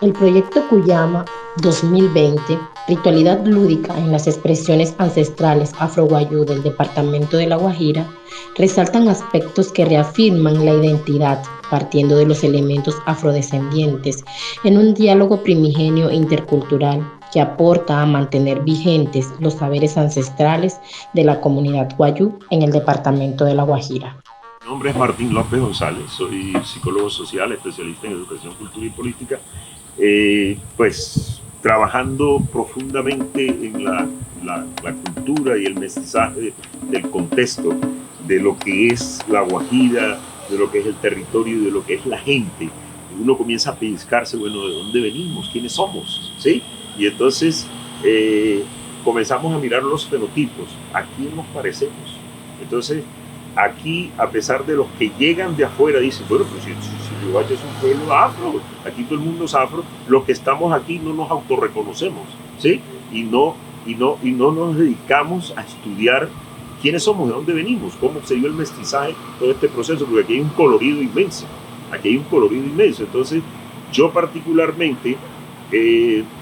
El proyecto Cuyama 2020, Ritualidad lúdica en las expresiones ancestrales afro-guayú del departamento de La Guajira, resaltan aspectos que reafirman la identidad, partiendo de los elementos afrodescendientes, en un diálogo primigenio intercultural que aporta a mantener vigentes los saberes ancestrales de la comunidad guayú en el departamento de La Guajira. Mi nombre es Martín López González, soy psicólogo social, especialista en educación, cultura y política, pues trabajando profundamente en la cultura y el mestizaje del contexto, de lo que es la Guajira, de lo que es el territorio y de lo que es la gente. Uno comienza a pellizcarse, bueno, ¿de dónde venimos? ¿Quiénes somos? ¿Sí? Y entonces comenzamos a mirar los fenotipos, ¿a quién nos parecemos? Entonces, aquí, a pesar de los que llegan de afuera, dicen, bueno, pues si Riohacha es un pueblo afro, aquí todo el mundo es afro, los que estamos aquí no nos autorreconocemos, ¿sí? Y no nos dedicamos a estudiar quiénes somos, de dónde venimos, cómo se dio el mestizaje, todo este proceso, porque aquí hay un colorido inmenso, aquí hay un colorido inmenso. Entonces, yo particularmente,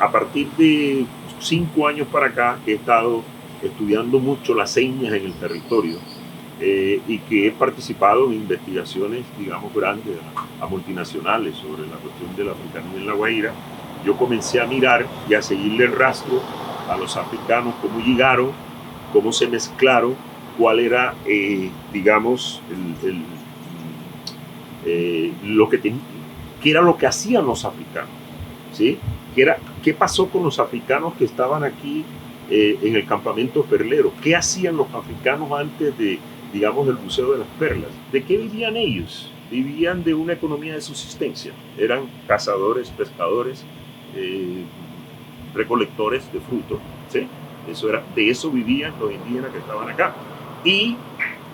a partir de 5 años para acá, he estado estudiando mucho las señas en el territorio, y que he participado en investigaciones, digamos, grandes a multinacionales sobre la cuestión del africanismo en La Guajira. Yo comencé a mirar y a seguirle el rastro a los africanos, cómo llegaron, cómo se mezclaron, cuál era, digamos, qué era lo que hacían los africanos, ¿sí? ¿Qué pasó con los africanos que estaban aquí en el campamento perlero? ¿Qué hacían los africanos antes de, digamos, del Buceo de las Perlas? ¿De qué vivían ellos? Vivían de una economía de subsistencia. Eran cazadores, pescadores, recolectores de frutos, ¿sí? De eso vivían los indígenas que estaban acá. Y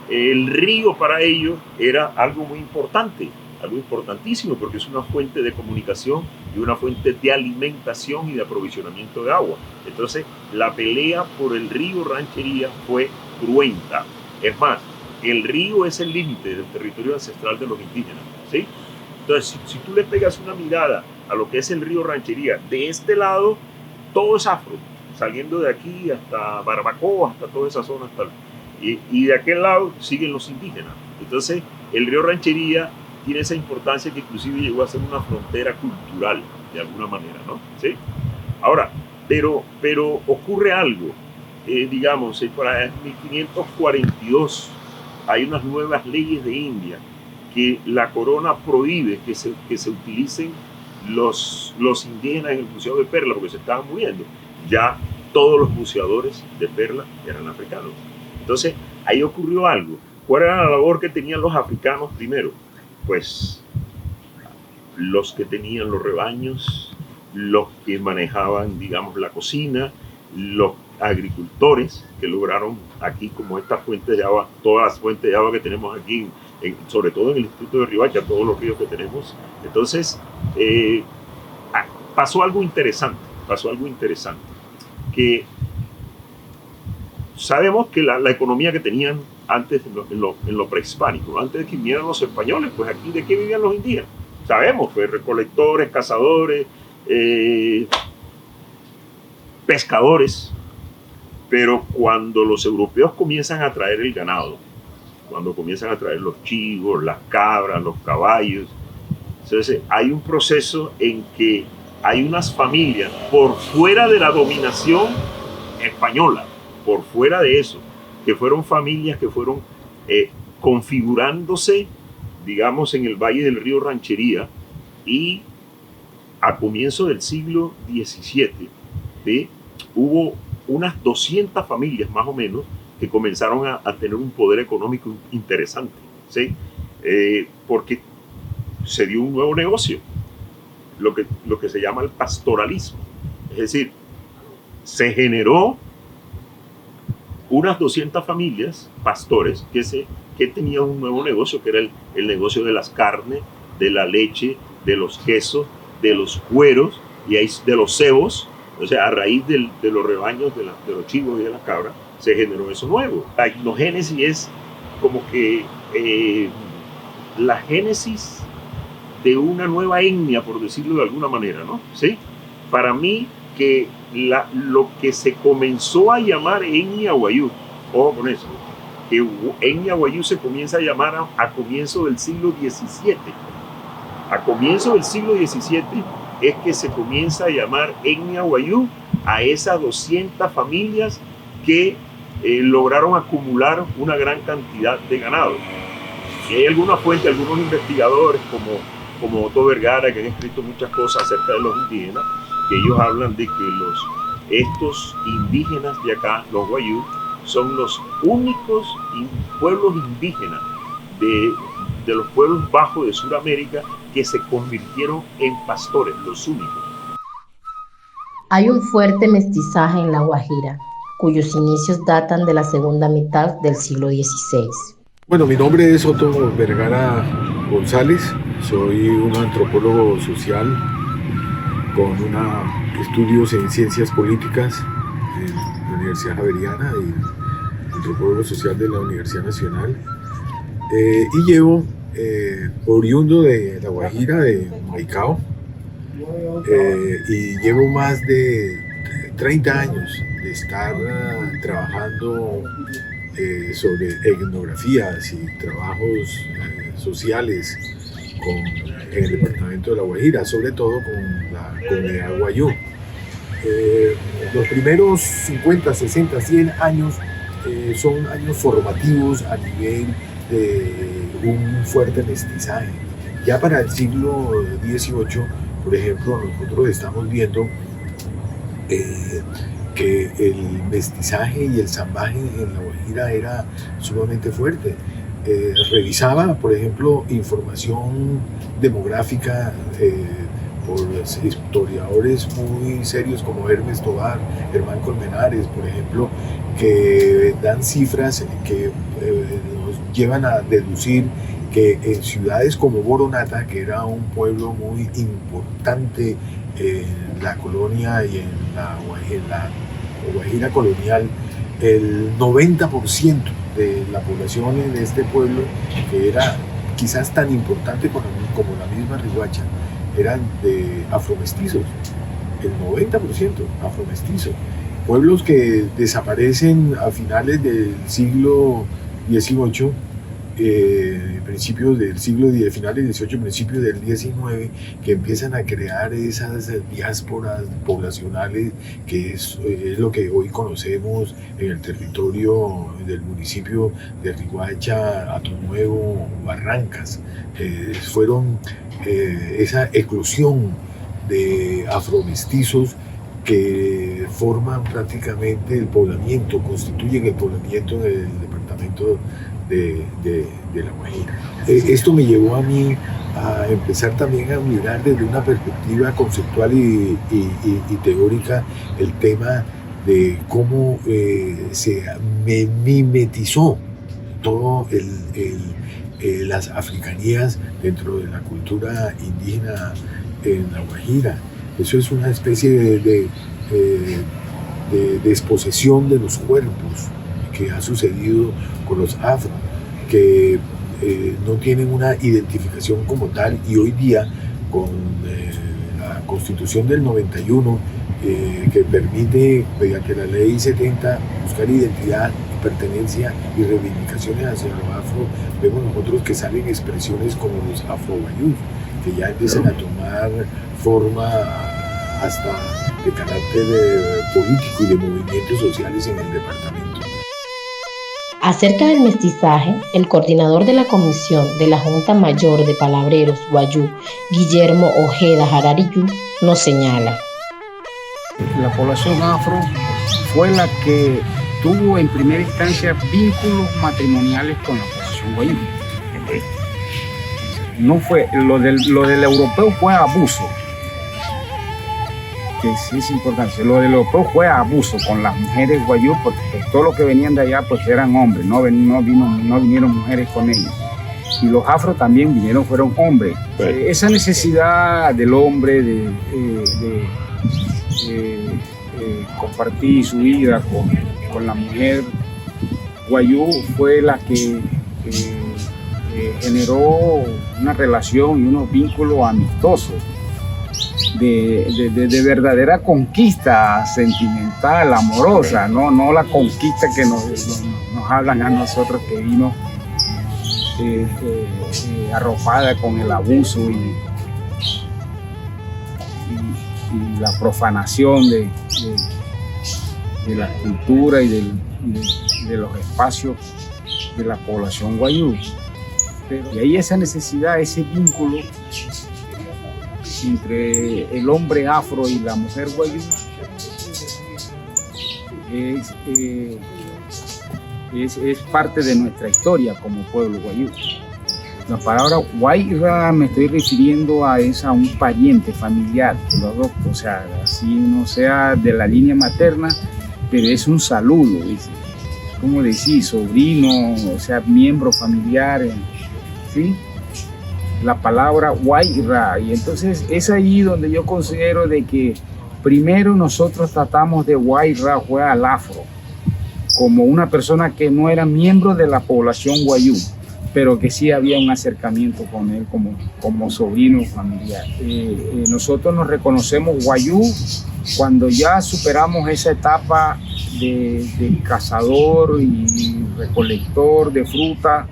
el río para ellos era algo muy importante, algo importantísimo, porque es una fuente de comunicación y una fuente de alimentación y de aprovisionamiento de agua. Entonces, la pelea por el río Ranchería fue cruenta. Es más, el río es el límite del territorio ancestral de los indígenas, ¿sí? Entonces, si tú le pegas una mirada a lo que es el río Ranchería, de este lado, todo es afro, saliendo de aquí hasta Barbacoa, hasta toda esa zona, y de aquel lado siguen los indígenas. Entonces, el río Ranchería tiene esa importancia que inclusive llegó a ser una frontera cultural, de alguna manera, ¿no? ¿Sí? Ahora, pero ocurre algo, digamos, para 1542 hay unas nuevas leyes de India que la corona prohíbe que se utilicen los indígenas en el buceo de perla porque se estaban muriendo. Ya todos los buceadores de perla eran africanos. Entonces, ahí ocurrió algo. ¿Cuál era la labor que tenían los africanos primero? Pues los que tenían los rebaños, los que manejaban, digamos, la cocina, los agricultores que lograron aquí, como estas fuentes de agua, todas las fuentes de agua que tenemos aquí, sobre todo en el distrito de Riohacha, todos los ríos que tenemos. Entonces, pasó algo interesante, que sabemos que la economía que tenían antes en lo prehispánico, antes de que vinieran los españoles, pues aquí de qué vivían los indígenas. Sabemos, pues recolectores, cazadores, pescadores, pero cuando los europeos comienzan a traer el ganado, cuando comienzan a traer los chivos, las cabras, los caballos, entonces hay un proceso en que hay unas familias por fuera de la dominación española, por fuera de eso, que fueron familias que fueron configurándose, digamos, en el Valle del Río Ranchería, y a comienzo del siglo XVII, ¿sí? Hubo unas 200 familias más o menos que comenzaron a tener un poder económico interesante, ¿sí? Porque se dio un nuevo negocio, lo que se llama el pastoralismo. Es decir, se generó unas 200 familias, pastores, que tenían un nuevo negocio, que era el negocio de las carnes, de la leche, de los quesos, de los cueros y de los cebos. O sea, a raíz de los rebaños de los chivos y de las cabras, se generó eso nuevo. La etnogénesis es como que la génesis de una nueva etnia, por decirlo de alguna manera, ¿no? ¿Sí? Para mí, que lo que se comenzó a llamar etnia Wayuu, ojo con eso, que etnia Wayuu se comienza a llamar a comienzo del siglo XVII. A comienzo del siglo XVII es que se comienza a llamar etnia Wayuu a esas 200 familias que lograron acumular una gran cantidad de ganado. Y hay algunas fuentes, algunos investigadores como Otto Vergara, que han escrito muchas cosas acerca de los indígenas, que ellos hablan de que estos indígenas de acá, los Wayuu, son los únicos pueblos indígenas de los pueblos bajos de Sudamérica que se convirtieron en pastores, los únicos. Hay un fuerte mestizaje en La Guajira, cuyos inicios datan de la segunda mitad del siglo XVI. Bueno, mi nombre es Otto Vergara González, soy un antropólogo social con estudios en ciencias políticas en la Universidad Javeriana y antropólogo social de la Universidad Nacional. Y llevo, oriundo de La Guajira, de Maicao, y llevo más de 30 años de estar trabajando sobre etnografías y trabajos sociales en el departamento de La Guajira, sobre todo con la comunidad Wayuu. Los primeros 50, 60, 100 años son años formativos a nivel de un fuerte mestizaje. Ya para el siglo XVIII, por ejemplo, nosotros estamos viendo que el mestizaje y el zambaje en La Guajira era sumamente fuerte. Revisaba, por ejemplo, información demográfica por historiadores muy serios como Hermes Tobar, Germán Colmenares, por ejemplo, que dan cifras que nos llevan a deducir que en ciudades como Boronata, que era un pueblo muy importante en la colonia y en la Guajira colonial, el 90% de la población de este pueblo, que era quizás tan importante como la misma Riohacha, eran de afromestizos, el 90% afromestizos. Pueblos que desaparecen a finales del siglo XVIII, principios del siglo X, finales del XVIII, principios del XIX, que empiezan a crear esas diásporas poblacionales, que es lo que hoy conocemos en el territorio del municipio de Riohacha, Atonuevo, Barrancas. Fueron esa eclosión de afromestizos que forman prácticamente el poblamiento, constituyen el poblamiento del departamento de La Guajira. Esto me llevó a mí a empezar también a mirar desde una perspectiva conceptual y teórica el tema de cómo se mimetizó todo las africanías dentro de la cultura indígena en La Guajira. Eso es una especie de desposesión de los cuerpos que ha sucedido con los afro, que no tienen una identificación como tal, y hoy día con la Constitución del 91 que permite, mediante la Ley 70, buscar identidad, pertenencia y reivindicaciones hacia lo afro, vemos nosotros que salen expresiones como los afro-wayús, que ya empiezan a tomar forma hasta de carácter político y de movimientos sociales en el departamento. Acerca del mestizaje, el coordinador de la Comisión de la Junta Mayor de Palabreros Wayuu, Guillermo Ojeda Jarariyú, nos señala. La población afro fue la que tuvo en primera instancia vínculos matrimoniales con la población Wayuu. No fue, lo del europeo fue abuso, que sí es importante. Lo del europeo fue abuso con las mujeres Wayuu, porque todos los que venían de allá pues eran hombres, no vinieron mujeres con ellos. Y los afro también fueron hombres. Esa necesidad del hombre de compartir su vida con la mujer Wayuu fue la que generó una relación y unos vínculos amistosos de verdadera conquista sentimental, amorosa, no la conquista que nos hablan a nosotros, que vino arropada con el abuso y la profanación de la cultura y de los espacios de la población guayú. Y ahí esa necesidad, ese vínculo entre el hombre afro y la mujer guayú es parte de nuestra historia como pueblo guayú. La palabra guayra me estoy refiriendo a un pariente familiar, o sea, así no sea de la línea materna, pero es un saludo, como decir, sobrino, o sea, miembro familiar, ¿sí? La palabra guayra, y entonces es ahí donde yo considero de que primero nosotros tratamos de guayra al afro, como una persona que no era miembro de la población guayú, pero que sí había un acercamiento con él como sobrino familiar. Nosotros nos reconocemos guayú cuando ya superamos esa etapa de cazador y recolector de fruta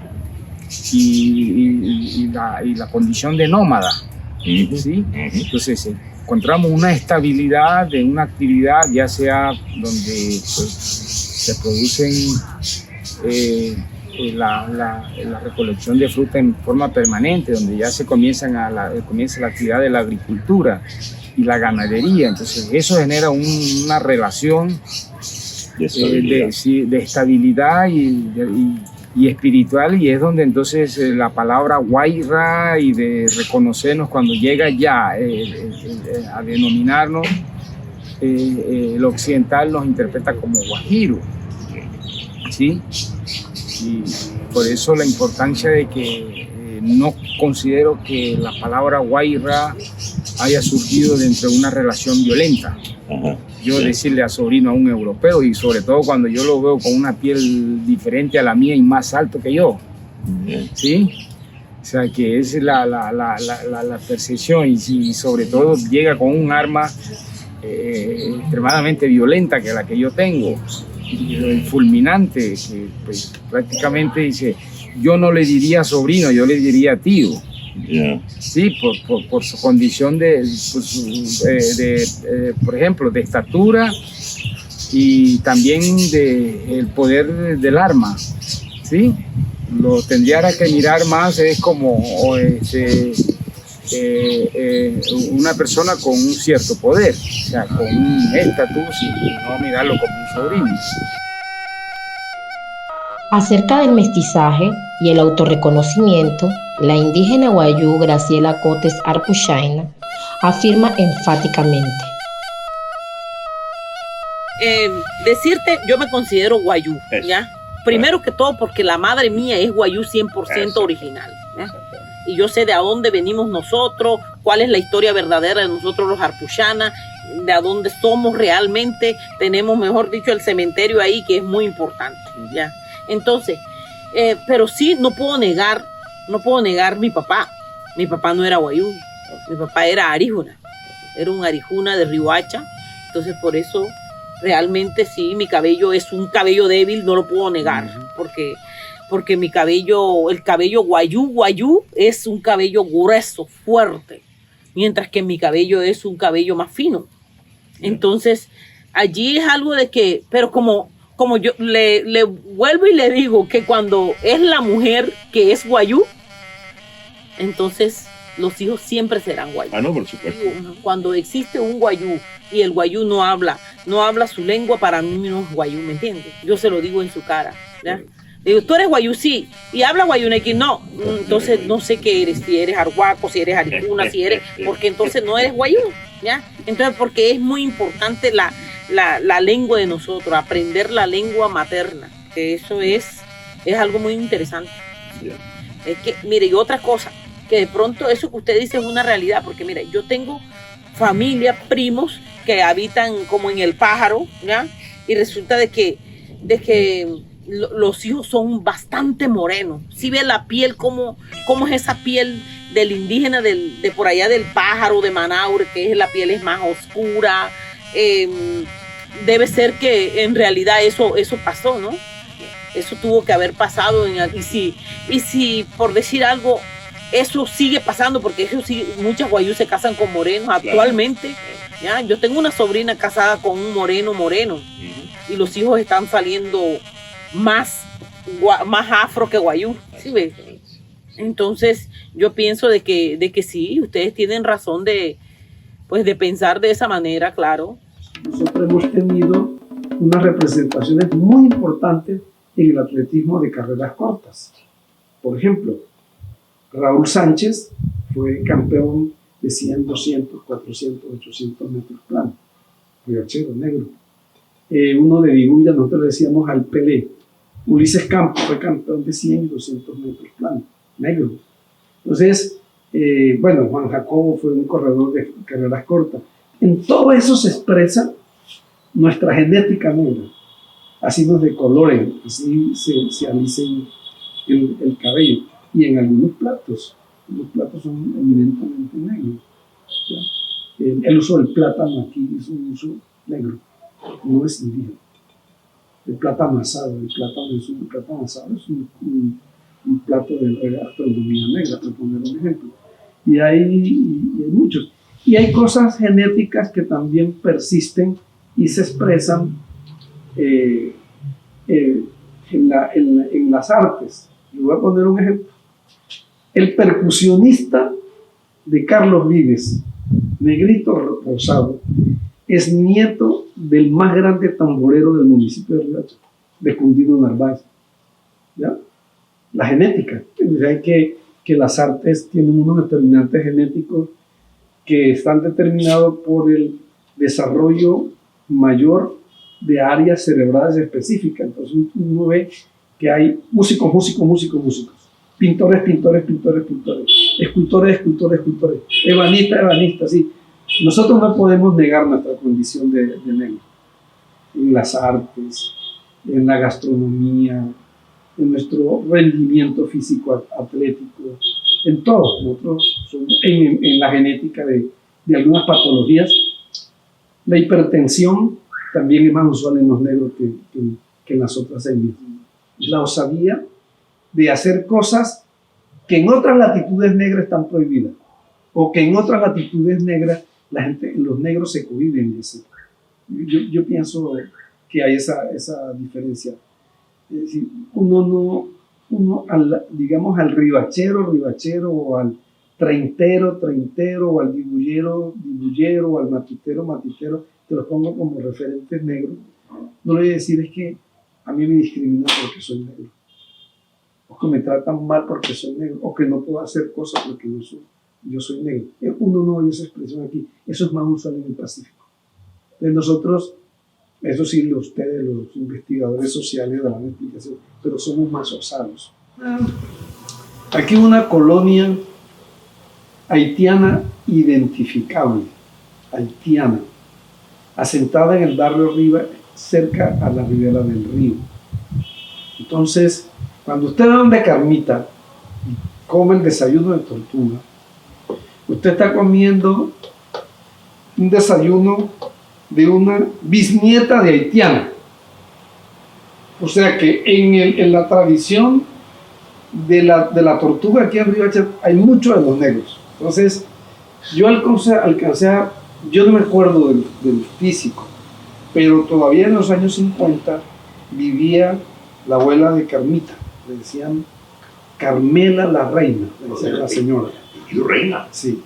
y la condición de nómada, ¿sí? Entonces encontramos una estabilidad de una actividad, ya sea donde se producen la recolección de fruta en forma permanente, donde ya comienza la actividad de la agricultura y la ganadería. Entonces eso genera una relación de estabilidad y espiritual, y es donde entonces la palabra guayra y de reconocernos cuando llega ya a denominarnos, el occidental nos interpreta como guajiro, ¿sí? Y por eso la importancia de que no considero que la palabra guayra haya surgido dentro de una relación violenta. Yo decirle a sobrino a un europeo, y sobre todo cuando yo lo veo con una piel diferente a la mía y más alto que yo, ¿sí? O sea, que es la percepción, y sobre todo llega con un arma extremadamente violenta que la que yo tengo, fulminante, que pues, prácticamente dice, yo no le diría sobrino, yo le diría tío. Sí, por su condición por ejemplo, de estatura y también el poder del arma, ¿sí? Lo tendría que mirar más, es como una persona con un cierto poder, o sea, con un estatus, y no mirarlo como un sobrino. Acerca del mestizaje y el autorreconocimiento, la indígena guayú Graciela Cotes Arpuchaina afirma enfáticamente: decirte, yo me considero guayú, ¿ya? Primero que todo porque la madre mía es guayú 100% original, ¿ya? Y yo sé de a dónde venimos nosotros, cuál es la historia verdadera de nosotros los arpuchanas, de a dónde somos realmente. Tenemos, mejor dicho, el cementerio ahí, que es muy importante, ¿ya? Entonces, pero sí no puedo negar mi papá. Mi papá no era guayú, mi papá era arijuna, era un arijuna de Riohacha. Entonces por eso realmente sí, mi cabello es un cabello débil, no lo puedo negar, porque mi cabello, el cabello guayú es un cabello grueso, fuerte, mientras que mi cabello es un cabello más fino. Entonces allí es algo de que, pero como yo le vuelvo y le digo que cuando es la mujer que es guayú, entonces los hijos siempre serán guayú. No, por supuesto. Cuando existe un guayú y el guayú no habla su lengua, para mí no es guayú, ¿me entiendes? Yo se lo digo en su cara, ¿ya? Le digo, tú eres guayú, sí, y habla guayunequi, no. Entonces no sé qué eres, si eres arhuaco, si eres arijuna, porque entonces no eres guayú, ¿ya? Entonces, porque es muy importante la lengua de nosotros, aprender la lengua materna, que eso es algo muy interesante. Es que, mire, y otra cosa, que de pronto eso que usted dice es una realidad, porque mire, yo tengo familia, primos que habitan como en el Pájaro, ¿ya? Y resulta de que los hijos son bastante morenos. Si ve la piel, cómo es esa piel del indígena de por allá del pájaro de Manaure, que la piel es más oscura. Debe ser que en realidad eso pasó, ¿no? Eso tuvo que haber pasado. Y si por decir algo, eso sigue pasando, porque eso muchas guayús se casan con morenos actualmente. ¿Ya? Yo tengo una sobrina casada con un moreno, y los hijos están saliendo más afro que guayú. ¿Sí ves? Entonces yo pienso de que sí, ustedes tienen razón de pensar de esa manera, claro. Nosotros hemos tenido unas representaciones muy importantes en el atletismo de carreras cortas. Por ejemplo, Raúl Sánchez fue campeón de 100, 200, 400, 800 metros plano, rivachero negro. Uno de Vigulla, nosotros le decíamos al Pelé. Ulises Campos fue campeón de 100 y 200 metros plano, negro. Entonces, Juan Jacobo fue un corredor de carreras cortas. En todo eso se expresa nuestra genética negra. Así nos decoloren, así se alicen el cabello. Y en algunos platos, los platos son eminentemente negros. El uso del plátano aquí es un uso negro, no es indígena. El plátano amasado, es un plato de gastronomía negra, por poner un ejemplo. Y hay muchos. Y hay cosas genéticas que también persisten y se expresan en las artes. Le voy a poner un ejemplo. El percusionista de Carlos Vives, negrito rosado, es nieto del más grande tamborero del municipio de Riohacha, de Cundino Narváez. ¿Ya? La genética. Hay que las artes tienen unos determinantes genéticos que están determinados por el desarrollo mayor de áreas cerebrales específicas. Entonces uno ve que hay músicos, pintores, escultores, ebanistas, sí. Nosotros no podemos negar nuestra condición de negro en las artes, en la gastronomía, en nuestro rendimiento físico atlético, en todo. Nosotros somos en la genética de algunas patologías. La hipertensión también es más usual en los negros que en las otras etnias. La osadía de hacer cosas que en otras latitudes negras están prohibidas, o que en otras latitudes negras los negros se cohíben de eso. Yo pienso que hay esa diferencia. Es decir, uno digamos al rivachero, o al treintero, o al dibullero, o al matutero, te los pongo como referentes negros. No le voy a decir es que a mí me discriminan porque soy negro, o que me tratan mal porque soy negro, o que no puedo hacer cosas porque yo soy negro. Uno no oye esa expresión aquí. Eso es más usual en el Pacífico. Entonces nosotros, eso sí, ustedes, los investigadores sociales, dan la explicación, pero somos más osados. Aquí una colonia haitiana identificable, haitiana, asentada en el barrio Riva, cerca a la ribera del río. Entonces, cuando usted va donde Carmita y come el desayuno de tortuga, usted está comiendo un desayuno de una bisnieta de haitiana. O sea que en la tradición de la tortuga aquí en Riohacha hay mucho de los negros. Entonces, yo alcancé a, yo no me acuerdo del físico, pero todavía en los años 50 vivía la abuela de Carmita, le decían Carmela la Reina, le decía la señora. ¿Y reina? Sí.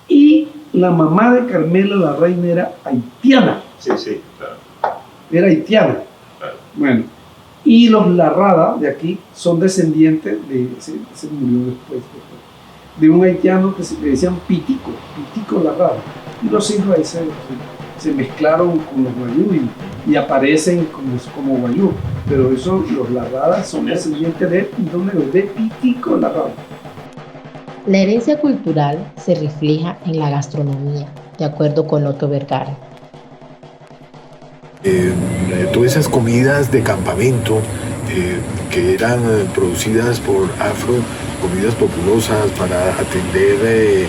Y la mamá de Carmela la Reina era haitiana. Sí, claro. Era haitiana. Claro. Bueno, y los Larrada de aquí son descendientes se murió después de un haitiano que le decían Pitico Larrada. Y los hijos ahí se mezclaron con los guayú y aparecen como guayú. Pero los Larrada son descendientes de Pitico Larrada. La herencia cultural se refleja en la gastronomía, de acuerdo con Otto Vergara. Todas esas comidas de campamento que eran producidas por Afro, comidas populosas para atender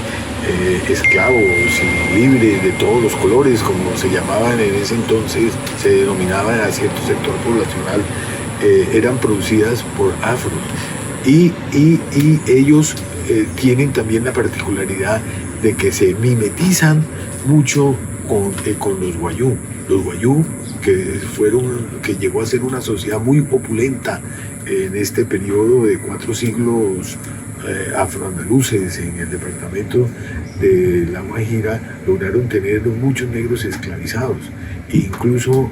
esclavos y libres de todos los colores, como se llamaban en ese entonces, se denominaban a cierto sector poblacional, eran producidas por Afro. Y ellos tienen también la particularidad de que se mimetizan mucho con los guayú. Los guayú, que llegó a ser una sociedad muy opulenta en este periodo de 4 siglos afroandaluces en el departamento de La Guajira, lograron tener muchos negros esclavizados, incluso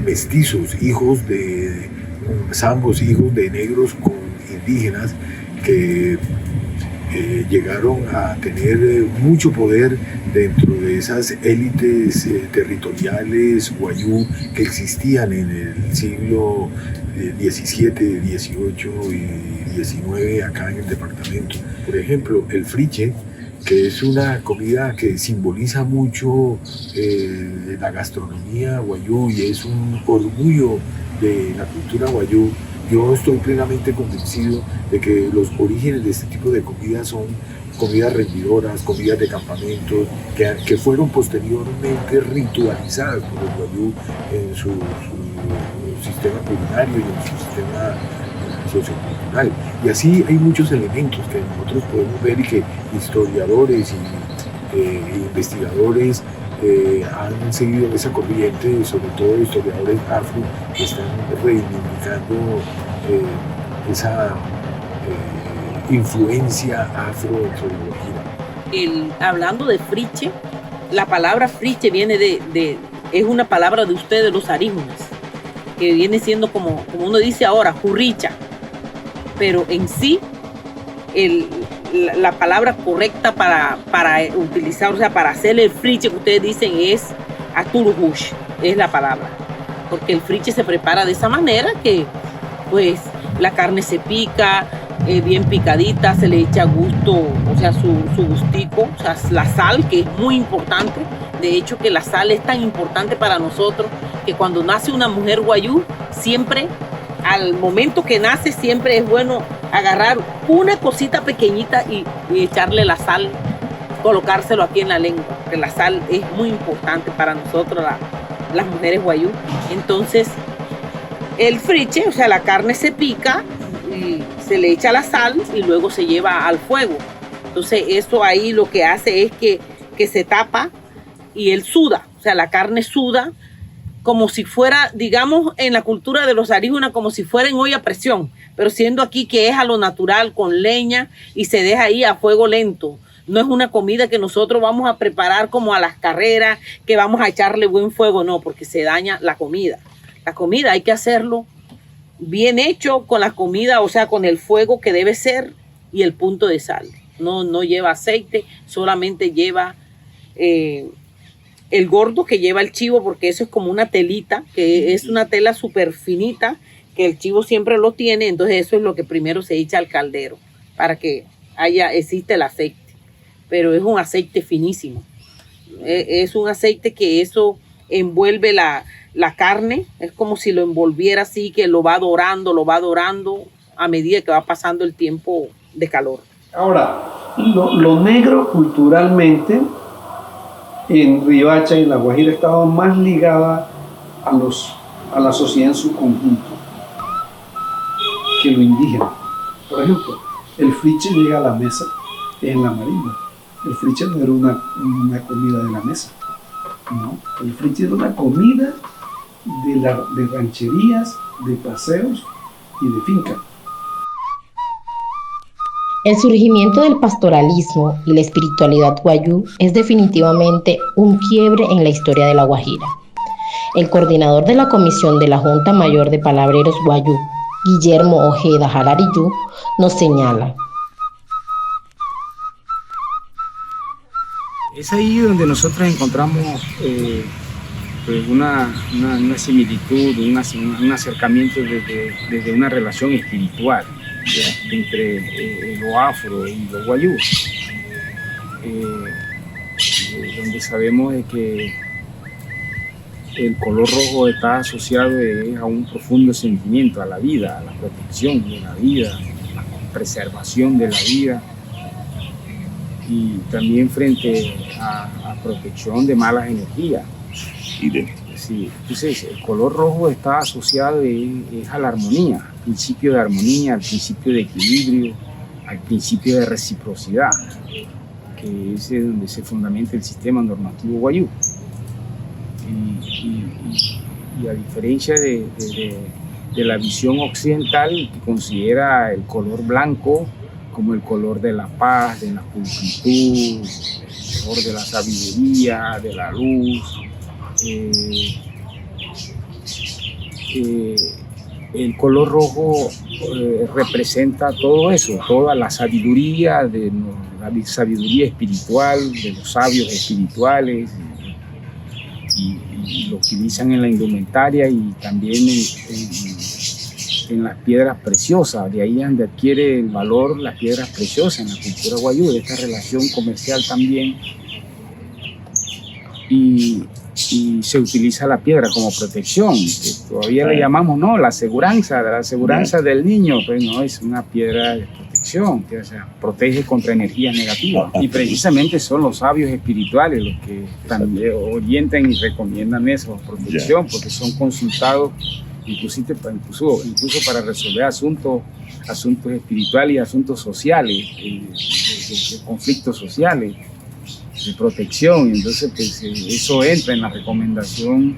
mestizos, hijos de zambos, hijos de negros con indígenas, que llegaron a tener mucho poder dentro de esas élites territoriales guayú que existían en el siglo XVII, XVIII y XIX acá en el departamento. Por ejemplo, el friche, que es una comida que simboliza mucho la gastronomía guayú y es un orgullo de la cultura guayú. Yo estoy plenamente convencido de que los orígenes de este tipo de comidas son comidas rendidoras, comidas de campamentos, que fueron posteriormente ritualizadas por los guayú en su sistema culinario y en su sistema sociocultural. Y así hay muchos elementos que nosotros podemos ver y que historiadores y investigadores han seguido esa corriente, sobre todo historiadores afro, que están reivindicando esa influencia afro dentro de la Guajira. Hablando de friche, la palabra friche viene es una palabra de ustedes, los aríjunas, que viene siendo como uno dice ahora, jurricha, pero en sí la palabra correcta para utilizar, o sea, para hacer el friche que ustedes dicen es aturuhush, es la palabra, porque el friche se prepara de esa manera, que pues la carne se pica bien picadita, se le echa gusto, o sea, su gustico, o sea, la sal, que es muy importante. De hecho, que la sal es tan importante para nosotros que cuando nace una mujer guayú, siempre al momento que nace, siempre es bueno agarrar una cosita pequeñita y echarle la sal, colocárselo aquí en la lengua, porque la sal es muy importante para nosotros, las mujeres guayú. Entonces, el friche, o sea, la carne se pica y se le echa la sal y luego se lleva al fuego. Entonces, eso ahí lo que hace es que se tapa y él suda, o sea, la carne suda, como si fuera, digamos, en la cultura de los aríjunas, como si fuera en olla a presión, pero siendo aquí que es a lo natural, con leña, y se deja ahí a fuego lento. No es una comida que nosotros vamos a preparar como a las carreras, que vamos a echarle buen fuego, no, porque se daña la comida. La comida hay que hacerlo bien hecho, con la comida, o sea, con el fuego que debe ser y el punto de sal. No lleva aceite, solamente lleva el gordo que lleva el chivo, porque eso es como una telita, que es una tela súper finita, que el chivo siempre lo tiene. Entonces eso es lo que primero se echa al caldero para que existe el aceite, pero es un aceite finísimo, es un aceite que eso envuelve la carne, es como si lo envolviera así, que lo va dorando a medida que va pasando el tiempo de calor. Ahora, lo negro culturalmente en Riohacha y en La Guajira estaba más ligada a la sociedad en su conjunto que lo indígena. Por ejemplo, el friche llega a la mesa en la marimba. El friche no era una comida de la mesa, no. El friche era una comida de rancherías, de paseos y de finca. El surgimiento del pastoralismo y la espiritualidad guayú es definitivamente un quiebre en la historia de La Guajira. El coordinador de la comisión de la Junta Mayor de Palabreros Guayú, Guillermo Ojeda Jalariyú, nos señala. Es ahí donde nosotros encontramos pues una similitud, un acercamiento desde una relación espiritual entre lo afro y los guayú, donde sabemos de que el color rojo está asociado a un profundo sentimiento a la vida, a la protección de la vida, a la preservación de la vida y también frente a protección de malas energías. Sí, entonces el color rojo está asociado a la armonía, al principio de armonía, al principio de equilibrio, al principio de reciprocidad, que es donde se fundamenta el sistema normativo Wayuu. Y a diferencia de la visión occidental, que considera el color blanco como el color de la paz, de la pulcritud, el color de la sabiduría, de la luz, el color rojo representa todo eso, toda la sabiduría, la sabiduría espiritual, de los sabios espirituales, y lo utilizan en la indumentaria y también en las piedras preciosas. De ahí es donde adquiere el valor las piedras preciosas en la cultura Wayuu, de esta relación comercial también. Y se utiliza la piedra como protección, que todavía le llamamos, no, la aseguranza del niño, pues no, es una piedra de protección, que, o sea, protege contra energías negativas. Y precisamente son los sabios espirituales los que también orientan y recomiendan esa protección, porque son consultados incluso para resolver asuntos espirituales y asuntos sociales, de conflictos sociales, de protección. Entonces pues, eso entra en la recomendación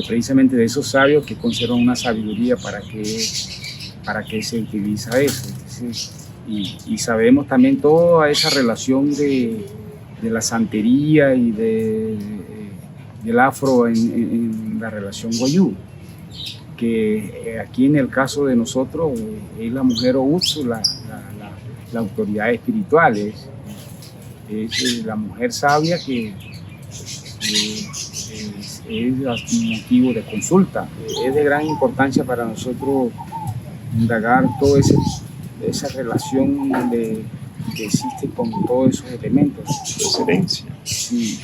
precisamente de esos sabios que conservan una sabiduría para que se utiliza eso. Entonces, y sabemos también toda esa relación de la santería y del afro en la relación Wayuu, que aquí en el caso de nosotros es la mujer Outsu, la autoridad espiritual, es la mujer sabia que es motivo de consulta. Es de gran importancia para nosotros indagar toda esa relación que existe con todos esos elementos. Excelencia. Sí.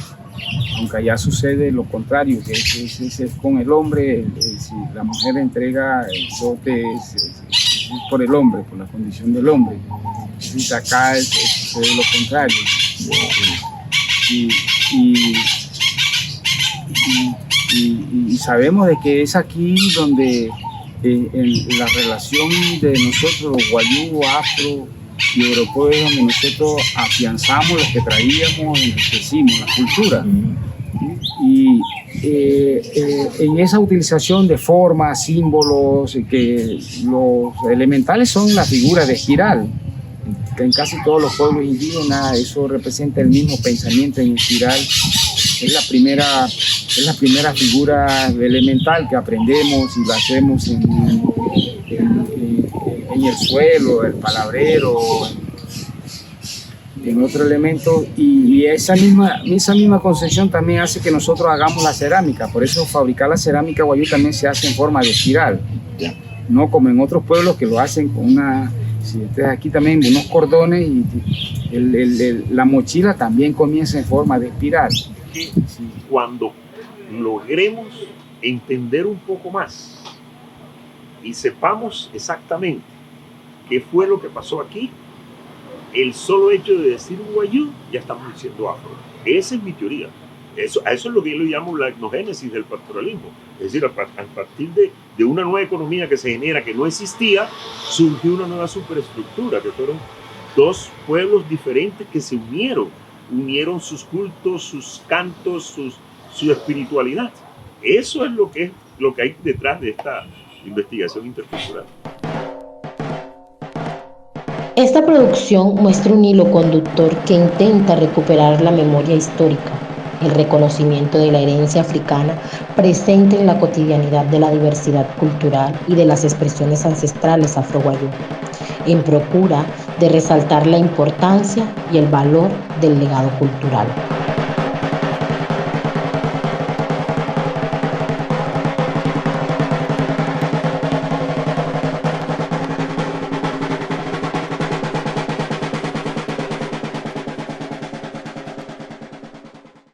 Aunque allá sucede lo contrario, que es con el hombre, si la mujer entrega el dote es por el hombre, por la condición del hombre. Entonces acá sucede lo contrario. Y sabemos de que es aquí donde en la relación de nosotros, los Wayuu, afro y europeos, donde nosotros afianzamos lo que traíamos, enriquecimos la cultura. Y en esa utilización de formas, símbolos, que los elementales son la figura de espiral. En casi todos los pueblos indígenas eso representa el mismo pensamiento en espiral. Es la primera figura elemental que aprendemos y la hacemos en el suelo, el palabrero, en otro elemento, y esa misma concepción también hace que nosotros hagamos la cerámica. Por eso fabricar la cerámica Wayuu también se hace en forma de espiral, no como en otros pueblos que lo hacen con aquí también unos cordones, y la mochila también comienza en forma de espiral. Cuando logremos entender un poco más y sepamos exactamente qué fue lo que pasó aquí, el solo hecho de decir Wayuu, ya estamos diciendo afro. Esa es mi teoría. A eso es lo que yo le llamo la etnogénesis del pastoralismo. Es decir, a partir de una nueva economía que se genera, que no existía, surgió una nueva superestructura, que fueron dos pueblos diferentes que se unieron sus cultos, sus cantos, su espiritualidad. Eso es lo que hay detrás de esta investigación intercultural. Esta producción muestra un hilo conductor que intenta recuperar la memoria histórica, el reconocimiento de la herencia africana presente en la cotidianidad de la diversidad cultural y de las expresiones ancestrales afro-wayuu, en procura de resaltar la importancia y el valor del legado cultural.